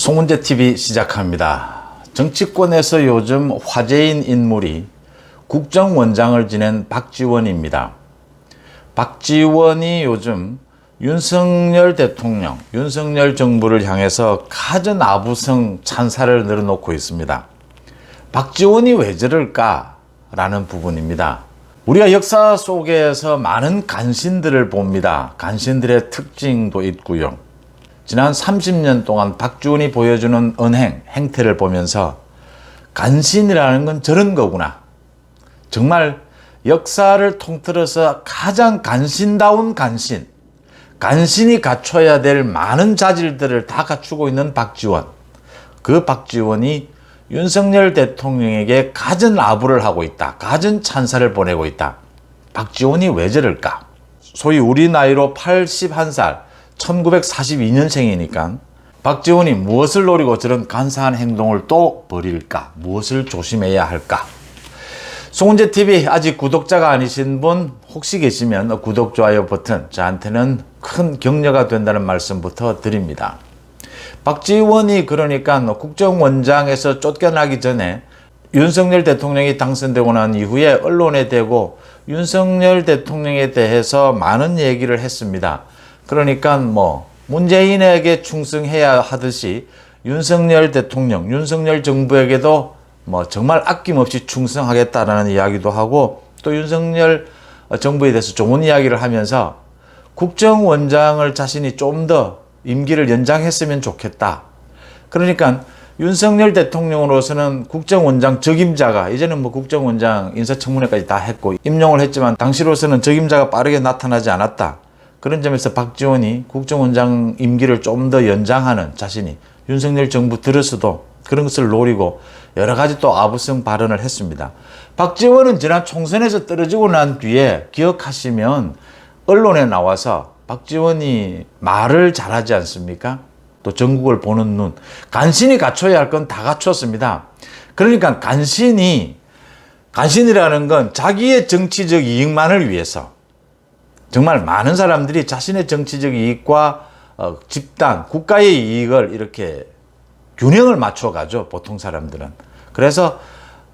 송은재 TV 시작합니다. 정치권에서 요즘 화제인 인물이 국정원장을 지낸 박지원입니다. 박지원이 요즘 윤석열 대통령, 윤석열 정부를 향해서 갖은 아부성 찬사를 늘어놓고 있습니다. 박지원이 왜 저럴까? 라는 부분입니다. 우리가 역사 속에서 많은 간신들을 봅니다. 간신들의 특징도 있고요. 지난 30년 동안 박지원이 보여주는 언행, 행태를 보면서 간신이라는 건 저런 거구나. 정말 역사를 통틀어서 가장 간신다운 간신, 간신이 갖춰야 될 많은 자질들을 다 갖추고 있는 박지원. 그 박지원이 윤석열 대통령에게 갖은 아부를 하고 있다. 갖은 찬사를 보내고 있다. 박지원이 왜 저럴까? 소위 우리 나이로 81살, 1942년생이니까 박지원이 무엇을 노리고 저런 간사한 행동을 또 벌일까? 무엇을 조심해야 할까? 송은재 TV 아직 구독자가 아니신 분 혹시 계시면 구독, 좋아요 버튼 저한테는 큰 격려가 된다는 말씀부터 드립니다. 박지원이 그러니까 국정원장에서 쫓겨나기 전에 윤석열 대통령이 당선되고 난 이후에 언론에 대고 윤석열 대통령에 대해서 많은 얘기를 했습니다. 그러니까 문재인에게 충성해야 하듯이 윤석열 대통령, 윤석열 정부에게도 정말 아낌없이 충성하겠다라는 이야기도 하고 또 윤석열 정부에 대해서 좋은 이야기를 하면서 국정원장을 자신이 좀 더 임기를 연장했으면 좋겠다. 그러니까 윤석열 대통령으로서는 국정원장 적임자가 이제는 국정원장 인사청문회까지 다 했고 임용을 했지만 당시로서는 적임자가 빠르게 나타나지 않았다. 그런 점에서 박지원이 국정원장 임기를 좀 더 연장하는 자신이 윤석열 정부 들어서도 그런 것을 노리고 여러 가지 또 아부성 발언을 했습니다. 박지원은 지난 총선에서 떨어지고 난 뒤에 기억하시면 언론에 나와서 박지원이 말을 잘하지 않습니까? 또 전국을 보는 눈. 간신히 갖춰야 할 건 다 갖췄습니다. 그러니까 간신이라는 건 자기의 정치적 이익만을 위해서 정말 많은 사람들이 자신의 정치적 이익과 집단, 국가의 이익을 이렇게 균형을 맞춰가죠. 보통 사람들은. 그래서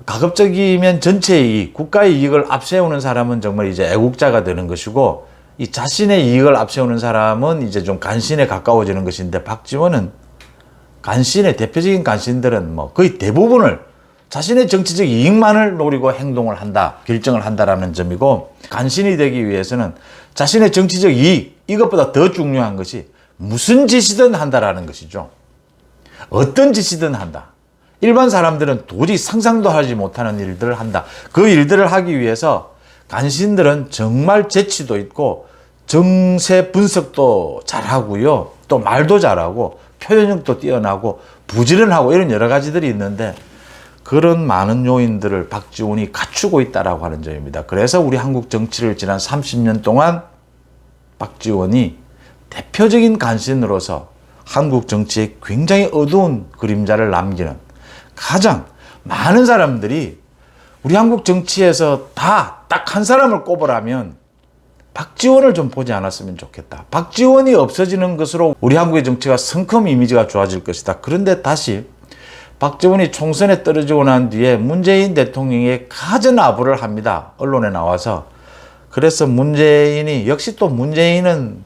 가급적이면 전체의 이익, 국가의 이익을 앞세우는 사람은 정말 이제 애국자가 되는 것이고 이 자신의 이익을 앞세우는 사람은 이제 좀 간신에 가까워지는 것인데 박지원은 간신의 대표적인 간신들은 거의 대부분을 자신의 정치적 이익만을 노리고 행동을 한다, 결정을 한다라는 점이고 간신이 되기 위해서는 자신의 정치적 이익, 이것보다 더 중요한 것이 무슨 짓이든 한다라는 것이죠. 어떤 짓이든 한다. 일반 사람들은 도저히 상상도 하지 못하는 일들을 한다. 그 일들을 하기 위해서 간신들은 정말 재치도 있고 정세 분석도 잘하고요. 또 말도 잘하고 표현력도 뛰어나고 부지런하고 이런 여러 가지들이 있는데 그런 많은 요인들을 박지원이 갖추고 있다라고 하는 점입니다. 그래서 우리 한국 정치를 지난 30년 동안 박지원이 대표적인 간신으로서 한국 정치에 굉장히 어두운 그림자를 남기는 가장 많은 사람들이 우리 한국 정치에서 다 딱 한 사람을 꼽으라면 박지원을 좀 보지 않았으면 좋겠다. 박지원이 없어지는 것으로 우리 한국의 정치가 성큼 이미지가 좋아질 것이다. 그런데 다시 박지원이 총선에 떨어지고 난 뒤에 문재인 대통령에게 갖은 아부를 합니다. 언론에 나와서. 그래서 문재인이 역시 또 문재인은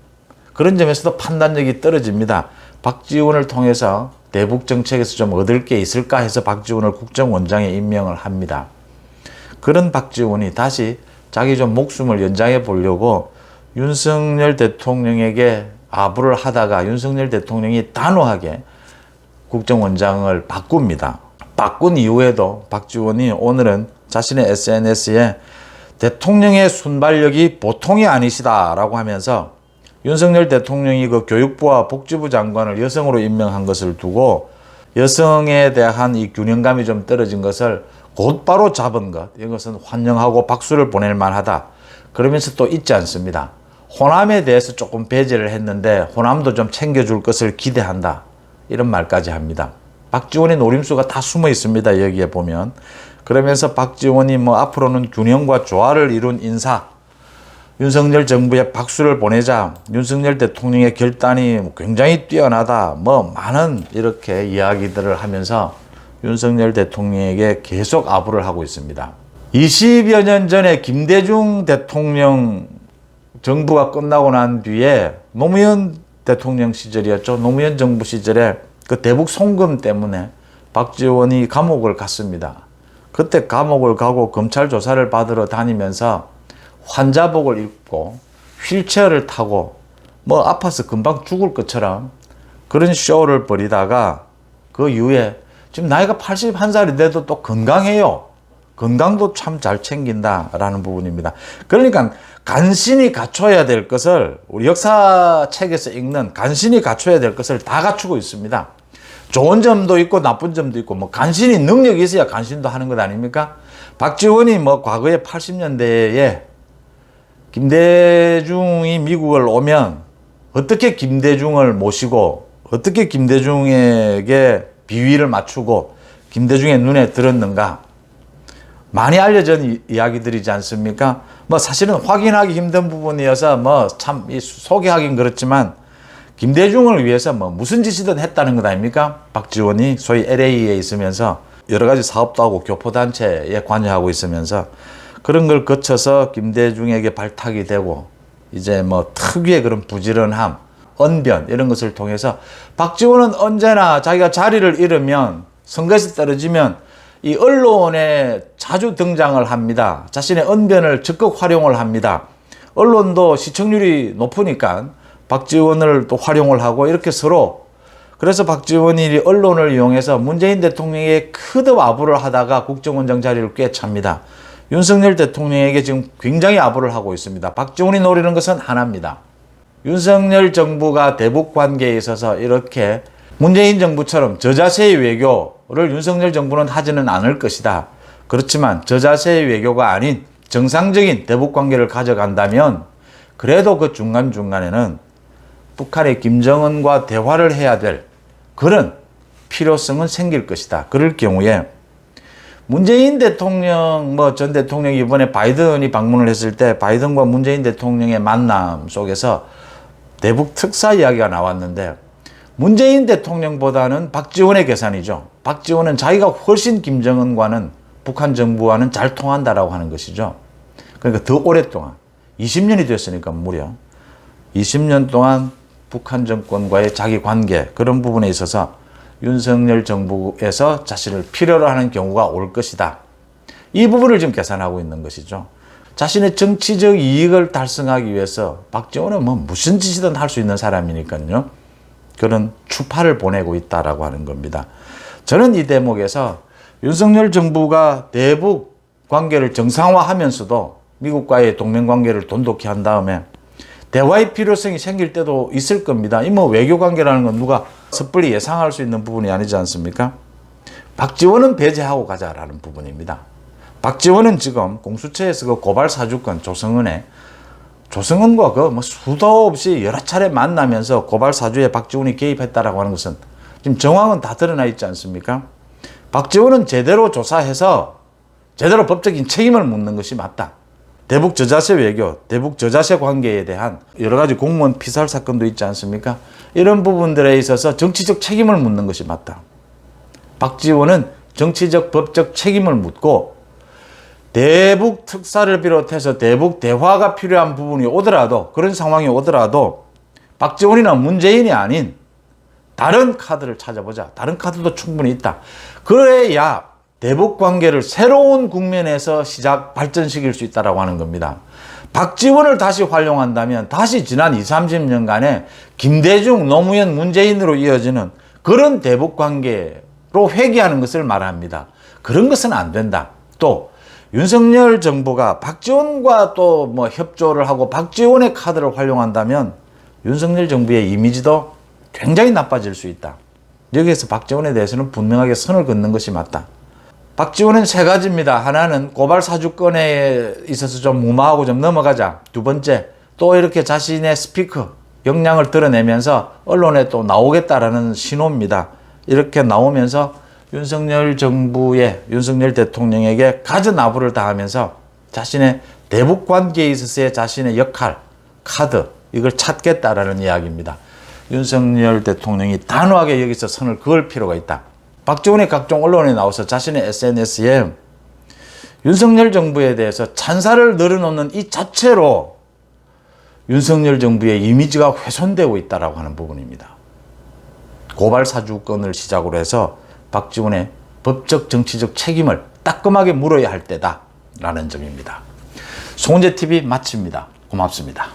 그런 점에서도 판단력이 떨어집니다. 박지원을 통해서 대북 정책에서 좀 얻을 게 있을까 해서 박지원을 국정원장에 임명을 합니다. 그런 박지원이 다시 자기 좀 목숨을 연장해 보려고 윤석열 대통령에게 아부를 하다가 윤석열 대통령이 단호하게 국정원장을 바꿉니다. 바꾼 이후에도 박지원이 오늘은 자신의 SNS에 대통령의 순발력이 보통이 아니시다라고 하면서 윤석열 대통령이 그 교육부와 복지부 장관을 여성으로 임명한 것을 두고 여성에 대한 이 균형감이 좀 떨어진 것을 곧바로 잡은 것, 이것은 환영하고 박수를 보낼 만하다. 그러면서 또 잊지 않습니다. 호남에 대해서 조금 배제를 했는데 호남도 좀 챙겨줄 것을 기대한다. 이런 말까지 합니다. 박지원의 노림수가 다 숨어 있습니다. 여기에 보면. 그러면서 박지원이 앞으로는 균형과 조화를 이룬 인사, 윤석열 정부에 박수를 보내자 윤석열 대통령의 결단이 굉장히 뛰어나다 뭐 많은 이렇게 이야기들을 하면서 윤석열 대통령에게 계속 아부를 하고 있습니다. 20여 년 전에 김대중 대통령 정부가 끝나고 난 뒤에 노무현 대통령 시절이었죠. 노무현 정부 시절에 그 대북 송금 때문에 박지원이 감옥을 갔습니다. 그때 감옥을 가고 검찰 조사를 받으러 다니면서 환자복을 입고 휠체어를 타고 뭐 아파서 금방 죽을 것처럼 그런 쇼를 벌이다가 그 이후에 지금 나이가 81살이 돼도 또 건강해요. 건강도 참 잘 챙긴다라는 부분입니다. 그러니까 간신히 갖춰야 될 것을 우리 역사책에서 읽는 간신히 갖춰야 될 것을 다 갖추고 있습니다. 좋은 점도 있고 나쁜 점도 있고 뭐 간신히 능력이 있어야 간신도 하는 것 아닙니까? 박지원이 뭐 과거에 80년대에 김대중이 미국을 오면 어떻게 김대중을 모시고 어떻게 김대중에게 비위를 맞추고 김대중의 눈에 들었는가 많이 알려진 이야기들이지 않습니까? 뭐 사실은 확인하기 힘든 부분이어서 뭐 참 소개하긴 그렇지만 김대중을 위해서 뭐 무슨 짓이든 했다는 것 아닙니까? 박지원이 소위 LA에 있으면서 여러 가지 사업도 하고 교포단체에 관여하고 있으면서 그런 걸 거쳐서 김대중에게 발탁이 되고 이제 뭐 특유의 그런 부지런함, 언변 이런 것을 통해서 박지원은 언제나 자기가 자리를 잃으면 선거에서 떨어지면 이 언론에 자주 등장을 합니다. 자신의 언변을 적극 활용을 합니다. 언론도 시청률이 높으니까 박지원을 또 활용을 하고 이렇게 서로 그래서 박지원이 언론을 이용해서 문재인 대통령에게 크게 아부를 하다가 국정원장 자리를 꿰찹니다. 윤석열 대통령에게 지금 굉장히 아부를 하고 있습니다. 박지원이 노리는 것은 하나입니다. 윤석열 정부가 대북 관계에 있어서 이렇게 문재인 정부처럼 저자세의 외교를 윤석열 정부는 하지는 않을 것이다. 그렇지만 저자세의 외교가 아닌 정상적인 대북 관계를 가져간다면 그래도 그 중간중간에는 북한의 김정은과 대화를 해야 될 그런 필요성은 생길 것이다. 그럴 경우에 문재인 대통령, 전 대통령이 이번에 바이든이 방문을 했을 때 바이든과 문재인 대통령의 만남 속에서 대북 특사 이야기가 나왔는데 문재인 대통령보다는 박지원의 계산이죠. 박지원은 자기가 훨씬 김정은과는 북한 정부와는 잘 통한다라고 하는 것이죠. 그러니까 더 오랫동안 20년이 됐으니까 무려 20년 동안 북한 정권과의 자기 관계 그런 부분에 있어서 윤석열 정부에서 자신을 필요로 하는 경우가 올 것이다. 이 부분을 지금 계산하고 있는 것이죠. 자신의 정치적 이익을 달성하기 위해서 박지원은 뭐 무슨 짓이든 할 수 있는 사람이니까요. 그런 추파를 보내고 있다라고 하는 겁니다. 저는 이 대목에서 윤석열 정부가 대북 관계를 정상화하면서도 미국과의 동맹 관계를 돈독히 한 다음에 대화의 필요성이 생길 때도 있을 겁니다. 이 뭐 외교 관계라는 건 누가 섣불리 예상할 수 있는 부분이 아니지 않습니까? 박지원은 배제하고 가자라는 부분입니다. 박지원은 지금 공수처에서 그 고발 사주권 조성은과 그 뭐 수도 없이 여러 차례 만나면서 고발 사주에 박지원이 개입했다라고 하는 것은 지금 정황은 다 드러나 있지 않습니까? 박지원은 제대로 조사해서 제대로 법적인 책임을 묻는 것이 맞다. 대북 저자세 외교, 대북 저자세 관계에 대한 여러 가지 공무원 피살 사건도 있지 않습니까? 이런 부분들에 있어서 정치적 책임을 묻는 것이 맞다. 박지원은 정치적 법적 책임을 묻고 대북 특사를 비롯해서 대북 대화가 필요한 부분이 오더라도 그런 상황이 오더라도 박지원이나 문재인이 아닌 다른 카드를 찾아보자. 다른 카드도 충분히 있다. 그래야 대북 관계를 새로운 국면에서 발전시킬 수 있다고 하는 겁니다. 박지원을 다시 활용한다면 다시 지난 20, 30년간의 김대중, 노무현, 문재인으로 이어지는 그런 대북 관계로 회귀하는 것을 말합니다. 그런 것은 안 된다. 또 윤석열 정부가 박지원과 또 뭐 협조를 하고 박지원의 카드를 활용한다면 윤석열 정부의 이미지도 굉장히 나빠질 수 있다. 여기에서 박지원에 대해서는 분명하게 선을 긋는 것이 맞다. 박지원은 세 가지입니다. 하나는 고발 사주권에 있어서 좀 무마하고 좀 넘어가자. 두 번째, 또 이렇게 자신의 스피커 역량을 드러내면서 언론에 또 나오겠다라는 신호입니다. 이렇게 나오면서 윤석열 정부의 윤석열 대통령에게 갖은 아부를 다하면서 자신의 대북 관계에 있어서의 자신의 역할, 카드, 이걸 찾겠다라는 이야기입니다. 윤석열 대통령이 단호하게 여기서 선을 그을 필요가 있다. 박지원이 각종 언론에 나와서 자신의 SNS에 윤석열 정부에 대해서 찬사를 늘어놓는 이 자체로 윤석열 정부의 이미지가 훼손되고 있다고 하는 부분입니다. 고발 사주권을 시작으로 해서 박지원의 법적 정치적 책임을 따끔하게 물어야 할 때다라는 점입니다. 송은재TV 마칩니다. 고맙습니다.